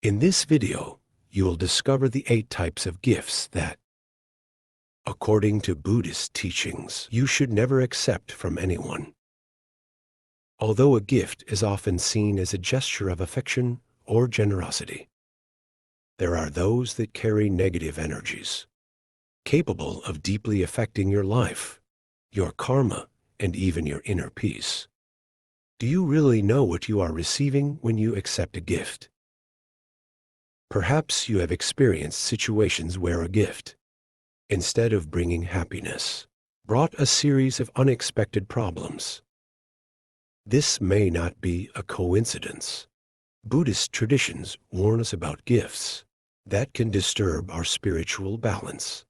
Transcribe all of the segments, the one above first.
In this video, you will discover the 8 types of gifts that, according to Buddhist teachings, you should never accept from anyone. Although a gift is often seen as a gesture of affection or generosity, there are those that carry negative energies, capable of deeply affecting your life, your karma, and even your inner peace. Do you really know what you are receiving when you accept a gift? Perhaps you have experienced situations where a gift, instead of bringing happiness, brought a series of unexpected problems. This may not be a coincidence. Buddhist traditions warn us about gifts that can disturb our spiritual balance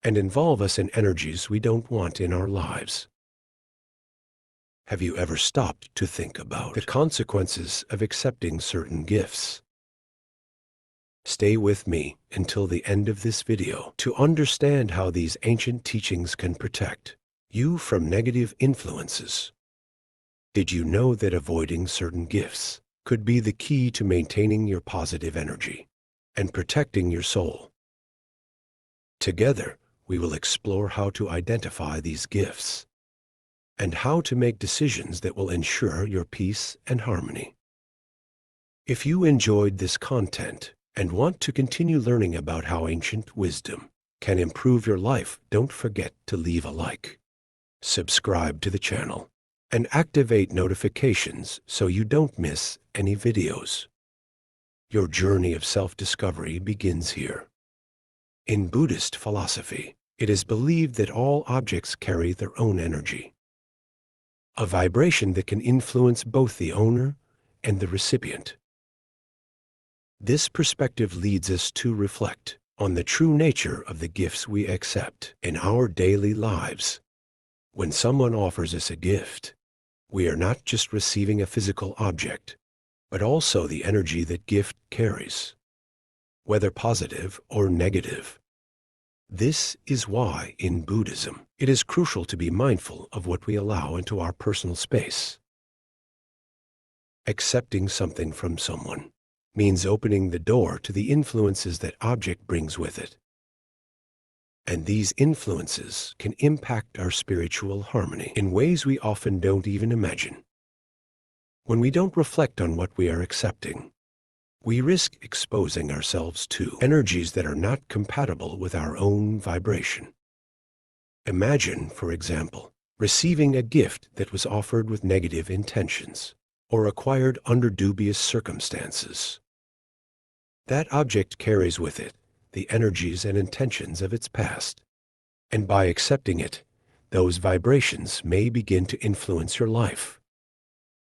and involve us in energies we don't want in our lives. Have you ever stopped to think about the consequences of accepting certain gifts? Stay with me until the end of this video to understand how these ancient teachings can protect you from negative influences. Did you know that avoiding certain gifts could be the key to maintaining your positive energy and protecting your soul? Together, we will explore how to identify these gifts and how to make decisions that will ensure your peace and harmony. If you enjoyed this content and want to continue learning about how ancient wisdom can improve your life, don't forget to leave a like, subscribe to the channel, and activate notifications so you don't miss any videos. Your journey of self-discovery begins here. In Buddhist philosophy, it is believed that all objects carry their own energy, a vibration that can influence both the owner and the recipient. This perspective leads us to reflect on the true nature of the gifts we accept in our daily lives. When someone offers us a gift, we are not just receiving a physical object, but also the energy that gift carries, whether positive or negative. This is why, in Buddhism, it is crucial to be mindful of what we allow into our personal space. Accepting something from someone means opening the door to the influences that object brings with it. And these influences can impact our spiritual harmony in ways we often don't even imagine. When we don't reflect on what we are accepting, we risk exposing ourselves to energies that are not compatible with our own vibration. Imagine, for example, receiving a gift that was offered with negative intentions or acquired under dubious circumstances. That object carries with it the energies and intentions of its past, and by accepting it, those vibrations may begin to influence your life,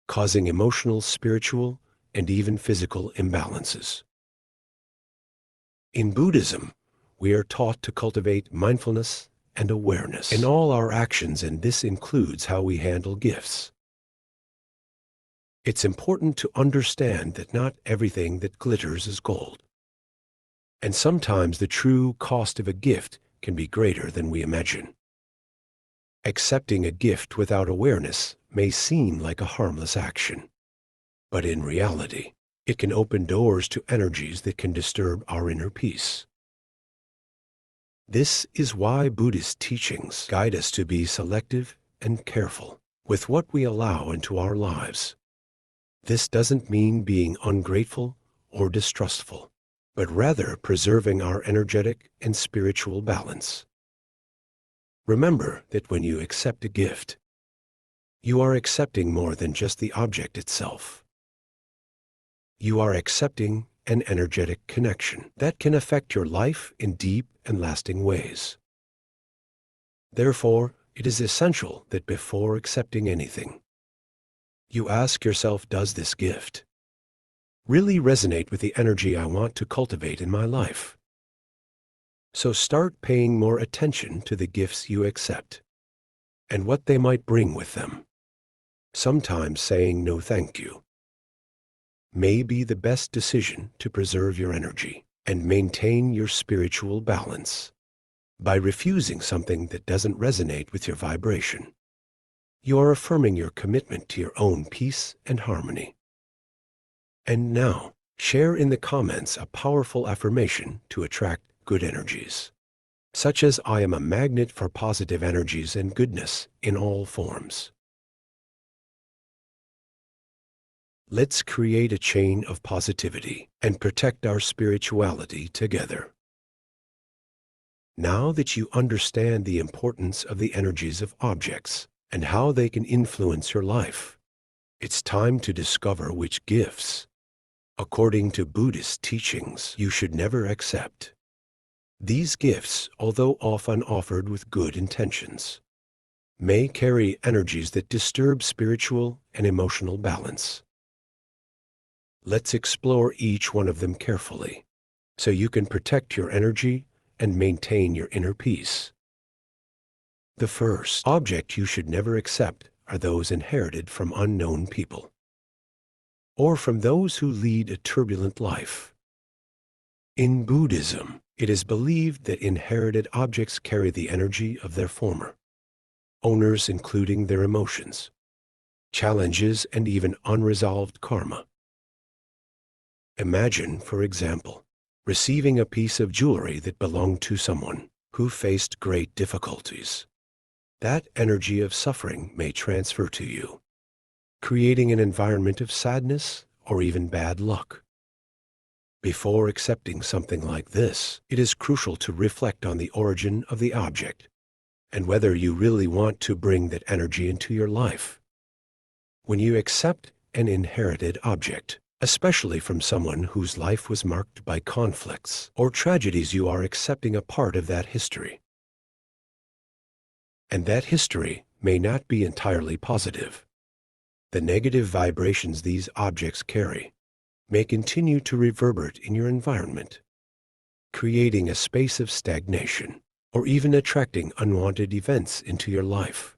causing emotional, spiritual, and even physical imbalances. In Buddhism, we are taught to cultivate mindfulness and awareness in all our actions, and this includes how we handle gifts. It's important to understand that not everything that glitters is gold, and sometimes the true cost of a gift can be greater than we imagine. Accepting a gift without awareness may seem like a harmless action, but in reality, it can open doors to energies that can disturb our inner peace. This is why Buddhist teachings guide us to be selective and careful with what we allow into our lives. This doesn't mean being ungrateful or distrustful, but rather preserving our energetic and spiritual balance. Remember that when you accept a gift, you are accepting more than just the object itself. You are accepting an energetic connection that can affect your life in deep and lasting ways. Therefore, it is essential that before accepting anything, you ask yourself, does this gift really resonate with the energy I want to cultivate in my life? So start paying more attention to the gifts you accept and what they might bring with them. Sometimes saying no thank you may be the best decision to preserve your energy and maintain your spiritual balance. By refusing something that doesn't resonate with your vibration, you are affirming your commitment to your own peace and harmony. And now, Share in the comments a powerful affirmation to attract good energies, such as I am a magnet for positive energies and goodness in all forms. Let's create a chain of positivity and protect our spirituality together. Now that you understand the importance of the energies of objects and how they can influence your life, it's time to discover which gifts, according to Buddhist teachings, you should never accept. These gifts, although often offered with good intentions, may carry energies that disturb spiritual and emotional balance. Let's explore each one of them carefully, so you can protect your energy and maintain your inner peace. The first object you should never accept are those inherited from unknown people, or from those who lead a turbulent life. In Buddhism, it is believed that inherited objects carry the energy of their former owners, including their emotions, challenges, and even unresolved karma. Imagine, for example, receiving a piece of jewelry that belonged to someone who faced great difficulties. That energy of suffering may transfer to you, creating an environment of sadness or even bad luck. Before accepting something like this, it is crucial to reflect on the origin of the object and whether you really want to bring that energy into your life. When you accept an inherited object, especially from someone whose life was marked by conflicts or tragedies, you are accepting a part of that history. And that history may not be entirely positive. The negative vibrations these objects carry may continue to reverberate in your environment, creating a space of stagnation or even attracting unwanted events into your life.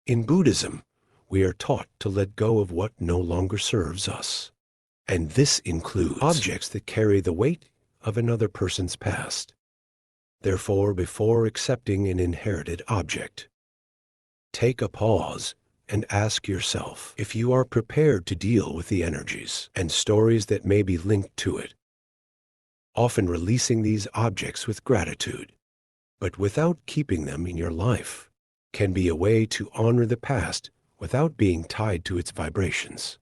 In Buddhism, we are taught to let go of what no longer serves us, and this includes objects that carry the weight of another person's past. Therefore, before accepting an inherited object, take a pause and ask yourself if you are prepared to deal with the energies and stories that may be linked to it. Often releasing these objects with gratitude, but without keeping them in your life, can be a way to honor the past without being tied to its vibrations.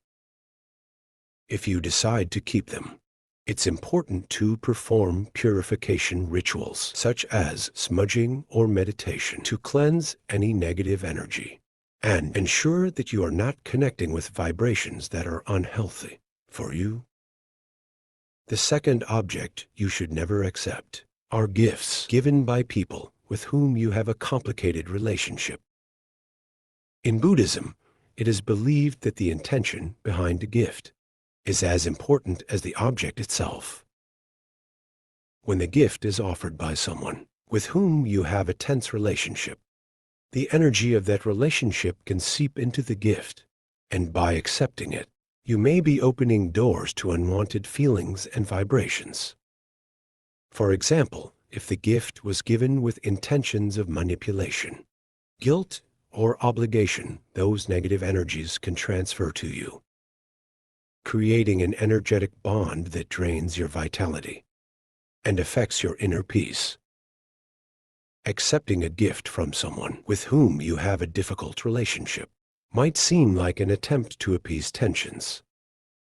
If you decide to keep them, it's important to perform purification rituals such as smudging or meditation to cleanse any negative energy and ensure that you are not connecting with vibrations that are unhealthy for you. The second object you should never accept are gifts given by people with whom you have a complicated relationship. In Buddhism, it is believed that the intention behind a gift is as important as the object itself. When the gift is offered by someone with whom you have a tense relationship, the energy of that relationship can seep into the gift, and by accepting it, you may be opening doors to unwanted feelings and vibrations. For example, if the gift was given with intentions of manipulation, guilt, or obligation, those negative energies can transfer to you, creating an energetic bond that drains your vitality and affects your inner peace. Accepting a gift from someone with whom you have a difficult relationship might seem like an attempt to appease tensions,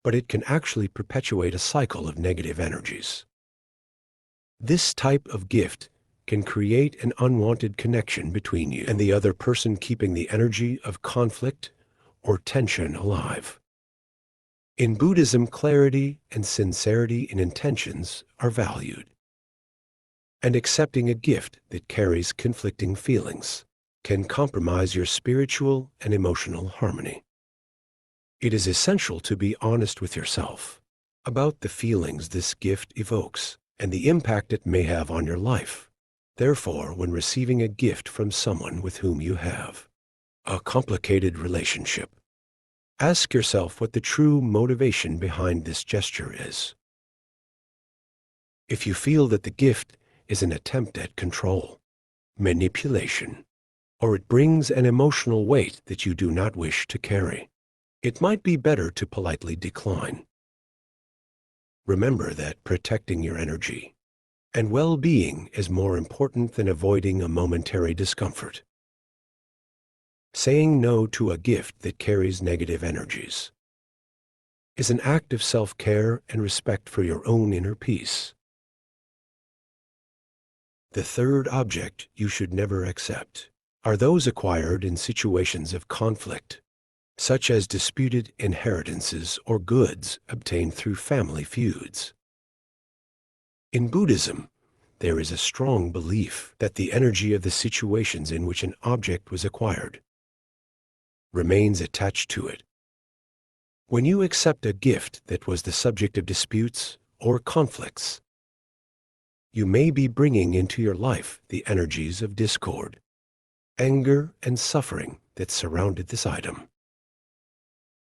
but it can actually perpetuate a cycle of negative energies. This type of gift can create an unwanted connection between you and the other person, keeping the energy of conflict or tension alive. In Buddhism, clarity and sincerity in intentions are valued, and accepting a gift that carries conflicting feelings can compromise your spiritual and emotional harmony. It is essential to be honest with yourself about the feelings this gift evokes and the impact it may have on your life. Therefore, when receiving a gift from someone with whom you have a complicated relationship, ask yourself what the true motivation behind this gesture is. If you feel that the gift is an attempt at control, manipulation, or it brings an emotional weight that you do not wish to carry, it might be better to politely decline. Remember that protecting your energy and well-being is more important than avoiding a momentary discomfort. Saying no to a gift that carries negative energies is an act of self-care and respect for your own inner peace. The third object you should never accept are those acquired in situations of conflict, such as disputed inheritances or goods obtained through family feuds. In Buddhism, there is a strong belief that the energy of the situations in which an object was acquired remains attached to it. When you accept a gift that was the subject of disputes or conflicts, you may be bringing into your life the energies of discord, anger, and suffering that surrounded this item.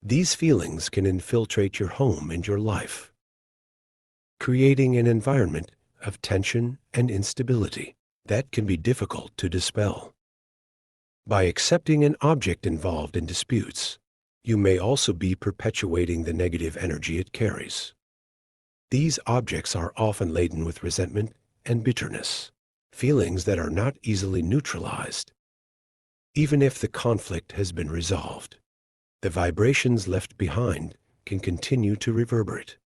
These feelings can infiltrate your home and your life, creating an environment of tension and instability that can be difficult to dispel. By accepting an object involved in disputes, you may also be perpetuating the negative energy it carries. These objects are often laden with resentment and bitterness, feelings that are not easily neutralized. Even if the conflict has been resolved, the vibrations left behind can continue to reverberate,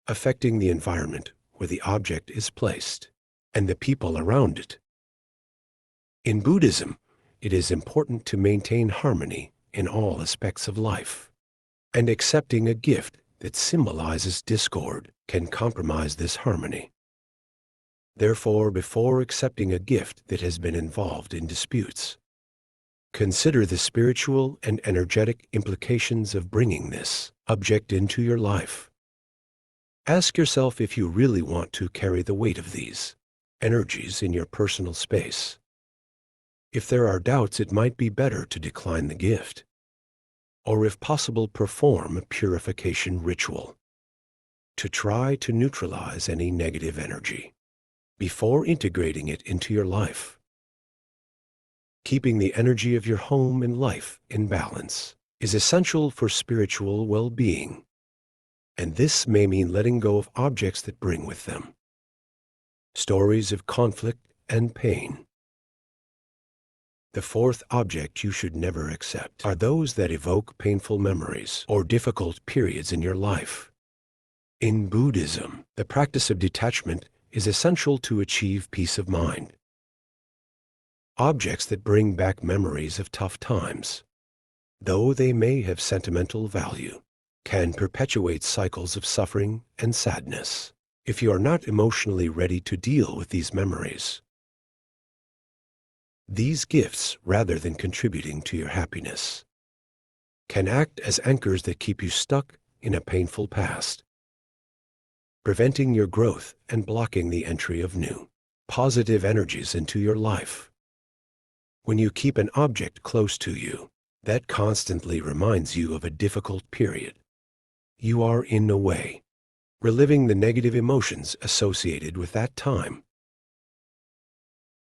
affecting the environment where the object is placed and the people around it. In Buddhism, it is important to maintain harmony in all aspects of life, and accepting a gift that symbolizes discord can compromise this harmony. Therefore, before accepting a gift that has been involved in disputes, consider the spiritual and energetic implications of bringing this object into your life. Ask yourself if you really want to carry the weight of these energies in your personal space. If there are doubts, it might be better to decline the gift, or if possible, perform a purification ritual to try to neutralize any negative energy before integrating it into your life. Keeping the energy of your home and life in balance is essential for spiritual well-being, and this may mean letting go of objects that bring with them stories of conflict and pain. The fourth object you should never accept are those that evoke painful memories or difficult periods in your life. In Buddhism, the practice of detachment is essential to achieve peace of mind. Objects that bring back memories of tough times, though they may have sentimental value, can perpetuate cycles of suffering and sadness if you are not emotionally ready to deal with these memories. These gifts, rather than contributing to your happiness, can act as anchors that keep you stuck in a painful past, preventing your growth and blocking the entry of new, positive energies into your life. When you keep an object close to you that constantly reminds you of a difficult period, you are, in a way, reliving the negative emotions associated with that time.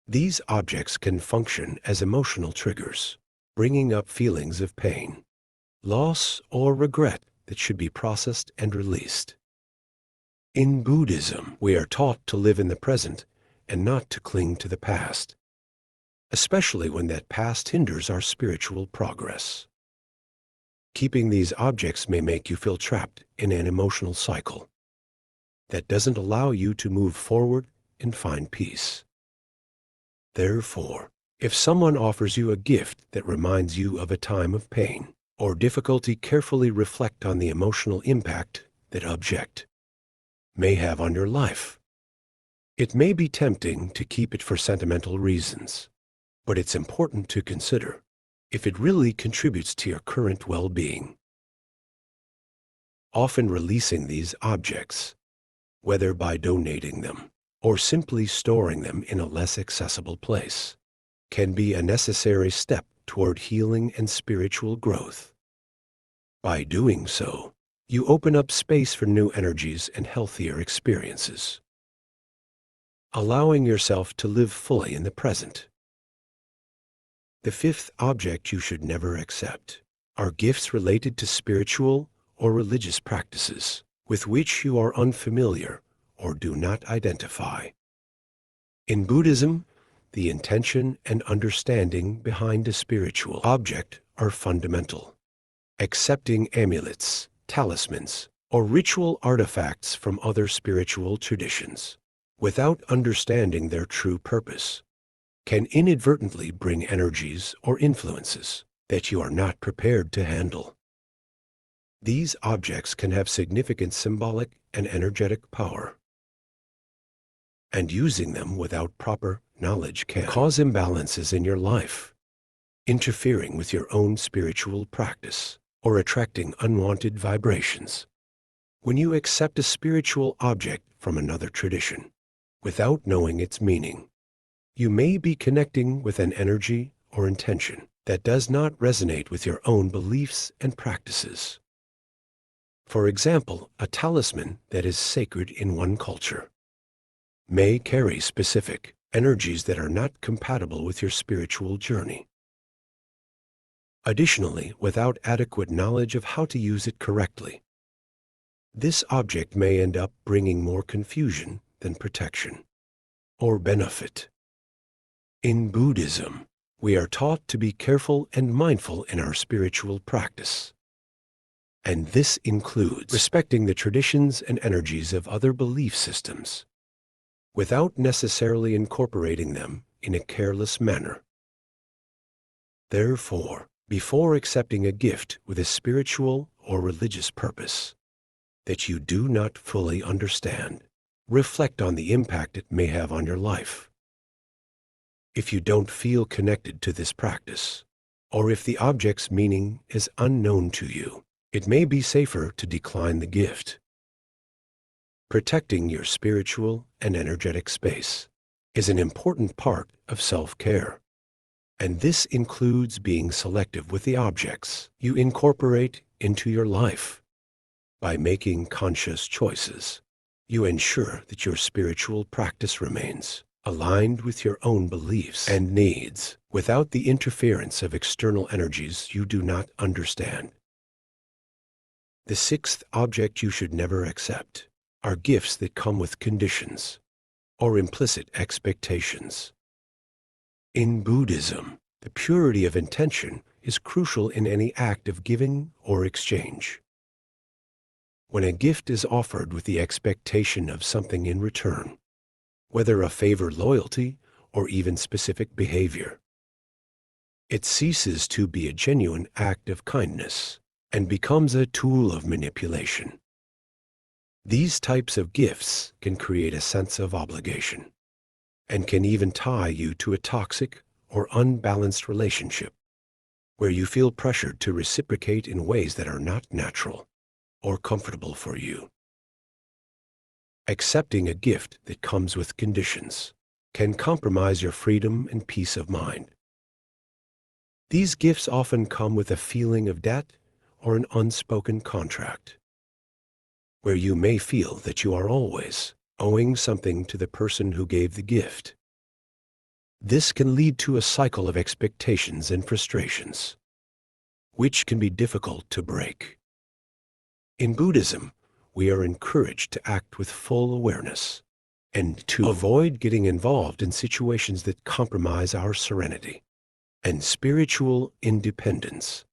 These objects can function as emotional triggers, bringing up feelings of pain, loss, or regret that should be processed and released. In Buddhism, we are taught to live in the present and not to cling to the past, especially when that past hinders our spiritual progress. Keeping these objects may make you feel trapped in an emotional cycle that doesn't allow you to move forward and find peace. Therefore, if someone offers you a gift that reminds you of a time of pain or difficulty, carefully reflect on the emotional impact that object may have on your life. It may be tempting to keep it for sentimental reasons, but it's important to consider if it really contributes to your current well-being. Often releasing these objects, whether by donating them or simply storing them in a less accessible place, can be a necessary step toward healing and spiritual growth. By doing so, you open up space for new energies and healthier experiences, allowing yourself to live fully in the present. The fifth object you should never accept are gifts related to spiritual or religious practices, with which you are unfamiliar or do not identify. In Buddhism, the intention and understanding behind a spiritual object are fundamental. Accepting amulets, talismans, or ritual artifacts from other spiritual traditions, without understanding their true purpose, can inadvertently bring energies or influences that you are not prepared to handle. These objects can have significant symbolic and energetic power, and using them without proper knowledge can cause imbalances in your life, interfering with your own spiritual practice or attracting unwanted vibrations. When you accept a spiritual object from another tradition without knowing its meaning, you may be connecting with an energy or intention that does not resonate with your own beliefs and practices. For example, a talisman that is sacred in one culture may carry specific energies that are not compatible with your spiritual journey. Additionally, without adequate knowledge of how to use it correctly, this object may end up bringing more confusion than protection or benefit. In Buddhism, we are taught to be careful and mindful in our spiritual practice. And this includes respecting the traditions and energies of other belief systems, without necessarily incorporating them in a careless manner. Therefore, before accepting a gift with a spiritual or religious purpose that you do not fully understand, reflect on the impact it may have on your life. If you don't feel connected to this practice, or if the object's meaning is unknown to you, it may be safer to decline the gift. Protecting your spiritual and energetic space is an important part of self-care, and this includes being selective with the objects you incorporate into your life. By making conscious choices, you ensure that your spiritual practice remains aligned with your own beliefs and needs, without the interference of external energies you do not understand. The sixth object you should never accept are gifts that come with conditions or implicit expectations. In Buddhism, the purity of intention is crucial in any act of giving or exchange. When a gift is offered with the expectation of something in return, whether a favor, loyalty, or even specific behavior, it ceases to be a genuine act of kindness and becomes a tool of manipulation. These types of gifts can create a sense of obligation and can even tie you to a toxic or unbalanced relationship where you feel pressured to reciprocate in ways that are not natural or comfortable for you. Accepting a gift that comes with conditions can compromise your freedom and peace of mind. These gifts often come with a feeling of debt or an unspoken contract, where you may feel that you are always owing something to the person who gave the gift. This can lead to a cycle of expectations and frustrations, which can be difficult to break. In Buddhism, we are encouraged to act with full awareness and to avoid getting involved in situations that compromise our serenity and spiritual independence.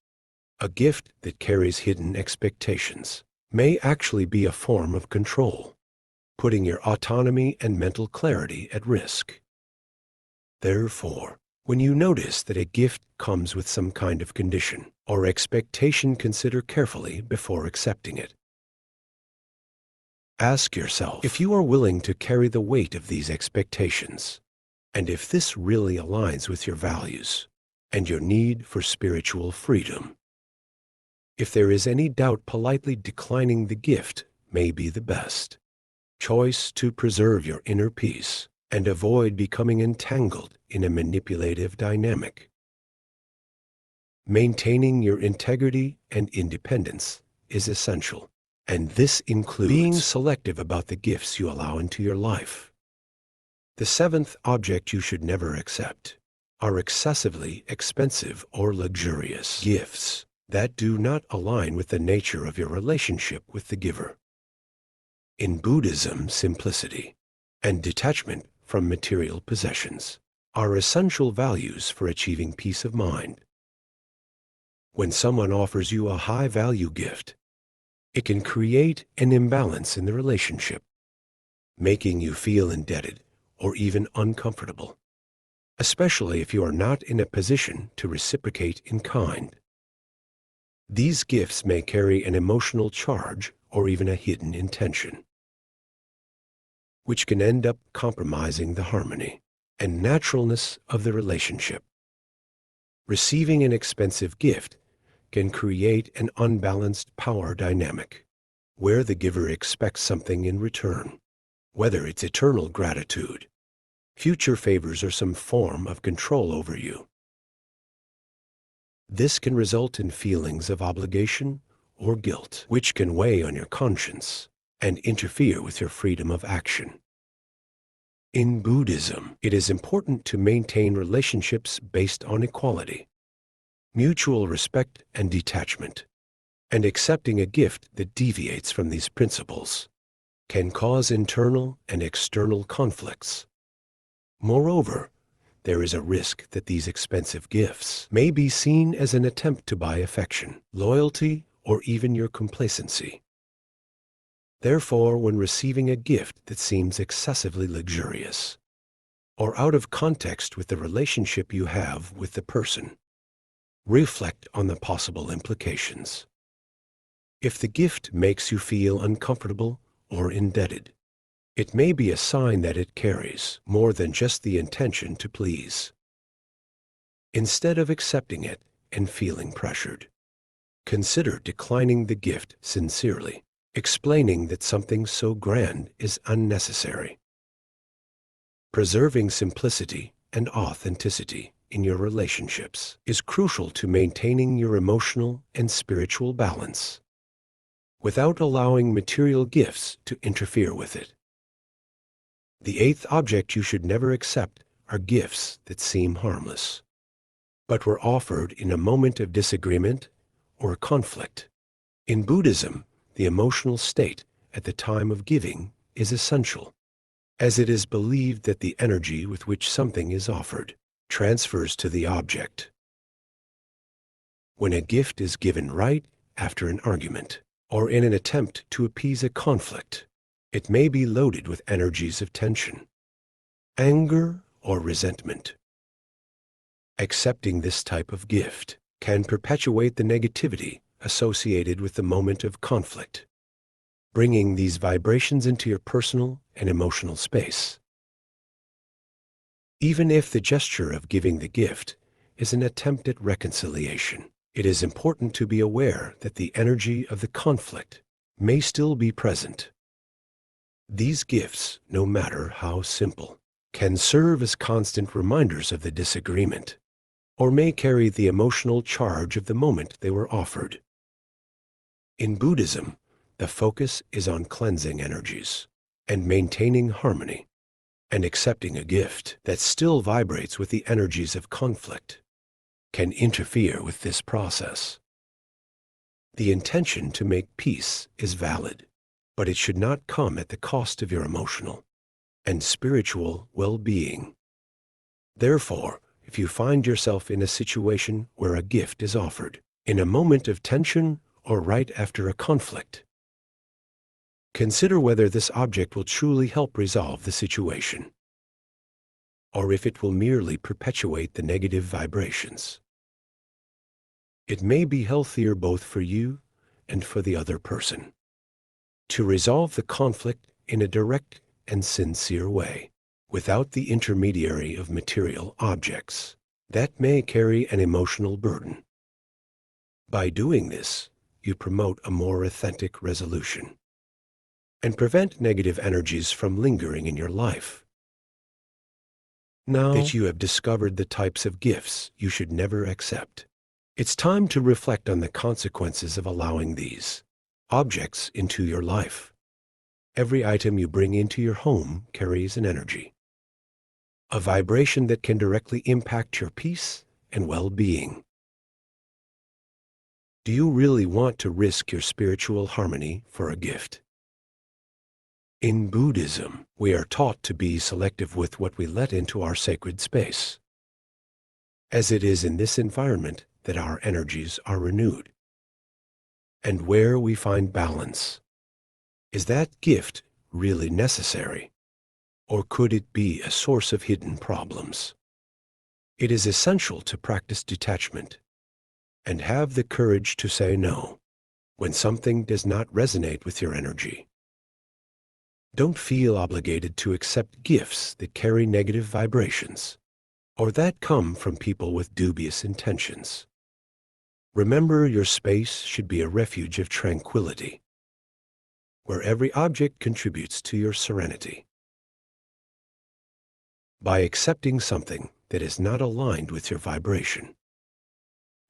A gift that carries hidden expectations may actually be a form of control, putting your autonomy and mental clarity at risk. Therefore, when you notice that a gift comes with some kind of condition or expectation, consider carefully before accepting it. Ask yourself if you are willing to carry the weight of these expectations, and if this really aligns with your values and your need for spiritual freedom. If there is any doubt, politely declining the gift may be the best choice to preserve your inner peace and avoid becoming entangled in a manipulative dynamic. Maintaining your integrity and independence is essential, and this includes being selective about the gifts you allow into your life. The seventh object you should never accept are excessively expensive or luxurious gifts that do not align with the nature of your relationship with the giver. In Buddhism, simplicity and detachment from material possessions are essential values for achieving peace of mind. When someone offers you a high-value gift, it can create an imbalance in the relationship, making you feel indebted or even uncomfortable, especially if you are not in a position to reciprocate in kind. These gifts may carry an emotional charge or even a hidden intention, which can end up compromising the harmony and naturalness of the relationship. Receiving an expensive gift can create an unbalanced power dynamic, where the giver expects something in return, whether it's eternal gratitude, future favors, or some form of control over you. This can result in feelings of obligation or guilt, which can weigh on your conscience and interfere with your freedom of action. In Buddhism, it is important to maintain relationships based on equality, mutual respect and detachment, and accepting a gift that deviates from these principles can cause internal and external conflicts. Moreover, there is a risk that these expensive gifts may be seen as an attempt to buy affection, loyalty, or even your complacency. Therefore, when receiving a gift that seems excessively luxurious or out of context with the relationship you have with the person, reflect on the possible implications. If the gift makes you feel uncomfortable or indebted, it may be a sign that it carries more than just the intention to please. Instead of accepting it and feeling pressured, consider declining the gift sincerely, explaining that something so grand is unnecessary. Preserving simplicity and authenticity in your relationships is crucial to maintaining your emotional and spiritual balance, without allowing material gifts to interfere with it. The eighth object you should never accept are gifts that seem harmless, but were offered in a moment of disagreement or conflict. In Buddhism, the emotional state at the time of giving is essential, as it is believed that the energy with which something is offered transfers to the object. When a gift is given right after an argument, or in an attempt to appease a conflict, it may be loaded with energies of tension, anger, or resentment. Accepting this type of gift can perpetuate the negativity associated with the moment of conflict, bringing these vibrations into your personal and emotional space. Even if the gesture of giving the gift is an attempt at reconciliation, it is important to be aware that the energy of the conflict may still be present. These gifts, no matter how simple, can serve as constant reminders of the disagreement, or may carry the emotional charge of the moment they were offered. In Buddhism, the focus is on cleansing energies and maintaining harmony, and accepting a gift that still vibrates with the energies of conflict can interfere with this process. The intention to make peace is valid, but it should not come at the cost of your emotional and spiritual well-being. Therefore, if you find yourself in a situation where a gift is offered in a moment of tension or right after a conflict, consider whether this object will truly help resolve the situation, or if it will merely perpetuate the negative vibrations. It may be healthier both for you and for the other person to resolve the conflict in a direct and sincere way, without the intermediary of material objects that may carry an emotional burden. By doing this, you promote a more authentic resolution and prevent negative energies from lingering in your life. Now that you have discovered the types of gifts you should never accept, it's time to reflect on the consequences of allowing these objects into your life. Every item you bring into your home carries an energy, a vibration that can directly impact your peace and well-being. Do you really want to risk your spiritual harmony for a gift? In Buddhism, we are taught to be selective with what we let into our sacred space, as it is in this environment that our energies are renewed, and where we find balance. Is that gift really necessary, or could it be a source of hidden problems? It is essential to practice detachment and have the courage to say no when something does not resonate with your energy. Don't feel obligated to accept gifts that carry negative vibrations or that come from people with dubious intentions. Remember, your space should be a refuge of tranquility, where every object contributes to your serenity. By accepting something that is not aligned with your vibration,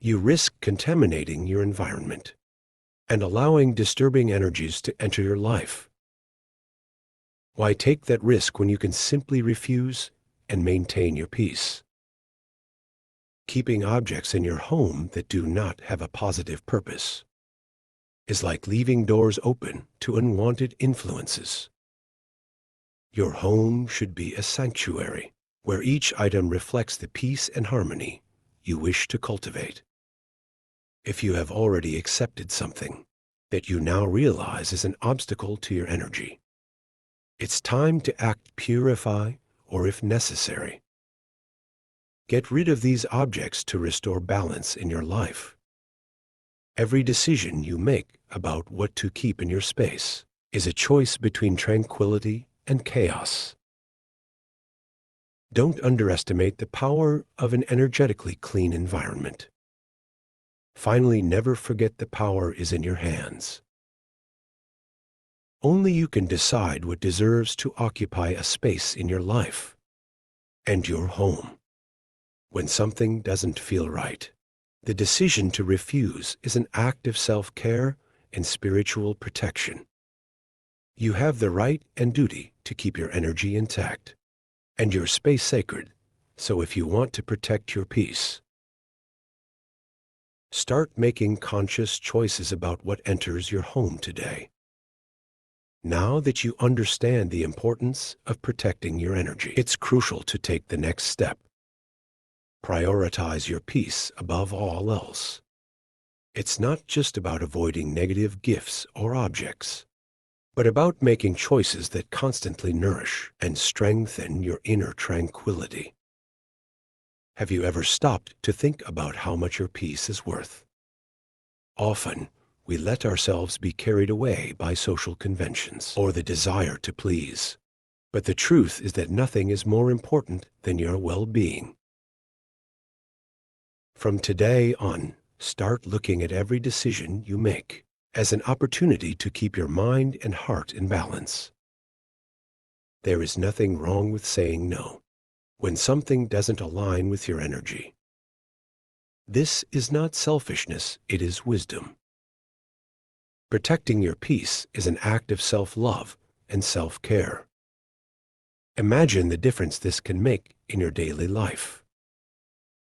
you risk contaminating your environment and allowing disturbing energies to enter your life. Why take that risk when you can simply refuse and maintain your peace? Keeping objects in your home that do not have a positive purpose is like leaving doors open to unwanted influences. Your home should be a sanctuary where each item reflects the peace and harmony you wish to cultivate. If you have already accepted something that you now realize is an obstacle to your energy, it's time to act, purify, or if necessary, get rid of these objects to restore balance in your life. Every decision you make about what to keep in your space is a choice between tranquility and chaos. Don't underestimate the power of an energetically clean environment. Finally, never forget the power is in your hands. Only you can decide what deserves to occupy a space in your life and your home. When something doesn't feel right, the decision to refuse is an act of self-care and spiritual protection. You have the right and duty to keep your energy intact and your space sacred, so if you want to protect your peace, start making conscious choices about what enters your home today. Now that you understand the importance of protecting your energy, it's crucial to take the next step. Prioritize your peace above all else. It's not just about avoiding negative gifts or objects, but about making choices that constantly nourish and strengthen your inner tranquility. Have you ever stopped to think about how much your peace is worth? Often, we let ourselves be carried away by social conventions or the desire to please. But the truth is that nothing is more important than your well-being. From today on, start looking at every decision you make as an opportunity to keep your mind and heart in balance. There is nothing wrong with saying no when something doesn't align with your energy. This is not selfishness, it is wisdom. Protecting your peace is an act of self-love and self-care. Imagine the difference this can make in your daily life.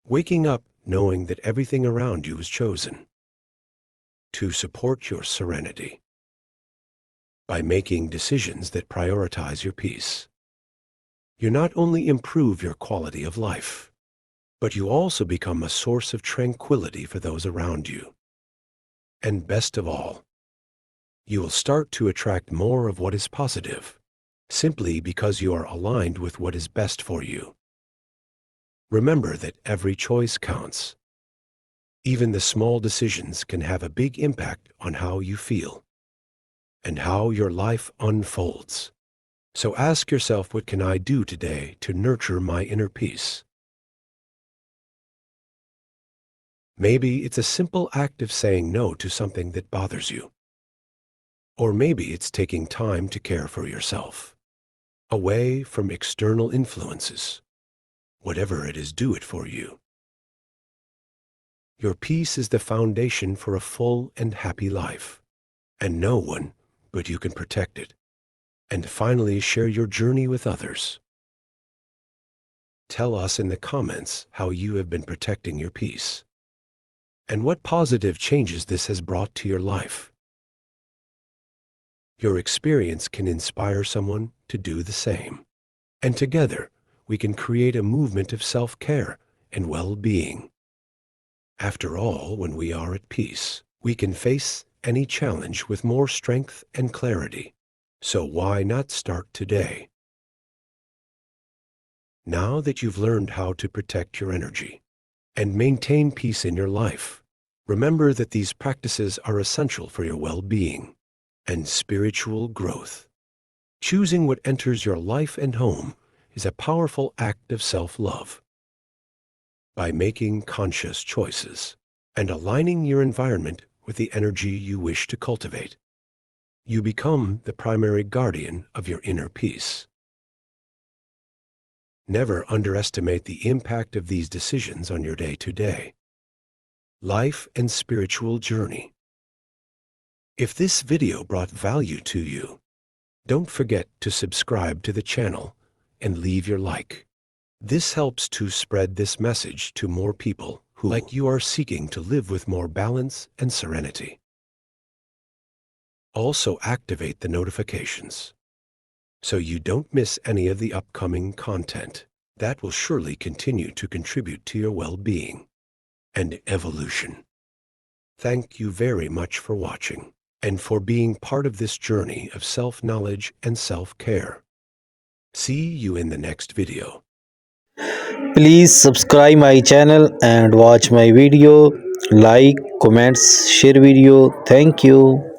Waking up knowing that everything around you is chosen to support your serenity. By making decisions that prioritize your peace, you not only improve your quality of life, but you also become a source of tranquility for those around you. And best of all, you will start to attract more of what is positive, simply because you are aligned with what is best for you. Remember that every choice counts. Even the small decisions can have a big impact on how you feel and how your life unfolds. So ask yourself, what can I do today to nurture my inner peace? Maybe it's a simple act of saying no to something that bothers you. Or maybe it's taking time to care for yourself, away from external influences. Whatever it is, do it for you. Your peace is the foundation for a full and happy life, and no one but you can protect it. And finally, share your journey with others. Tell us in the comments how you have been protecting your peace and what positive changes this has brought to your life. Your experience can inspire someone to do the same. And together, we can create a movement of self-care and well-being. After all, when we are at peace, we can face any challenge with more strength and clarity. So why not start today? Now that you've learned how to protect your energy and maintain peace in your life, remember that these practices are essential for your well-being and spiritual growth. Choosing what enters your life and home is a powerful act of self-love. By making conscious choices and aligning your environment with the energy you wish to cultivate, you become the primary guardian of your inner peace. Never underestimate the impact of these decisions on your day-to-day life and spiritual journey. If this video brought value to you, don't forget to subscribe to the channel and leave your like. This helps to spread this message to more people who, like you, are seeking to live with more balance and serenity. Also activate the notifications so you don't miss any of the upcoming content that will surely continue to contribute to your well-being and evolution. Thank you very much for watching and for being part of this journey of self-knowledge and self-care. See you in the next video. Please subscribe my channel and watch my video. Like, comments, share video. Thank you.